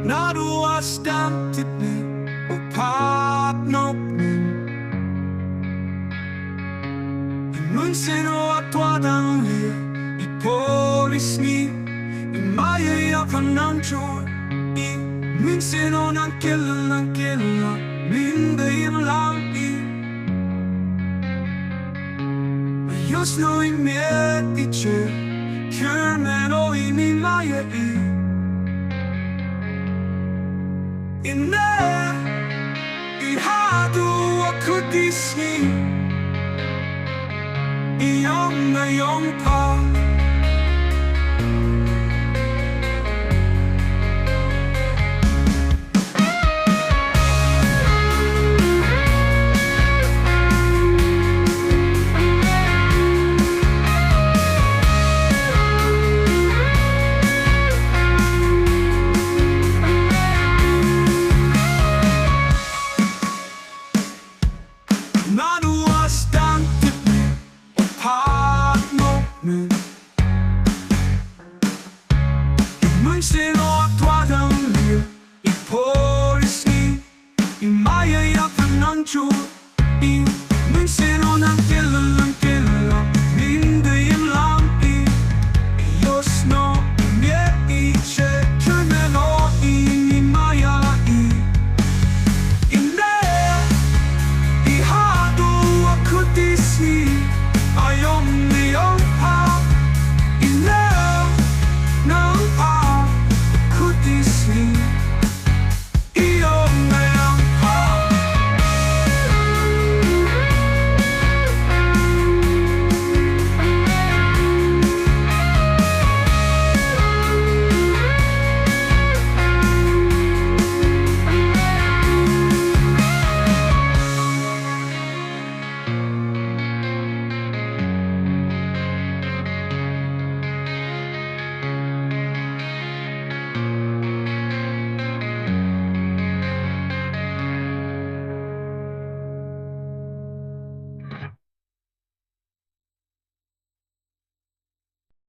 Naduh sdang tipmit pnar Munsin atwadang I polisni I mayayapan ng Diyos I minsan ng kailan mindayin lang Ayos no imet iche Kürmen o inimaya Ine ihadu akudisni Iyong ngayong pa Naduh sdang tipmit pnar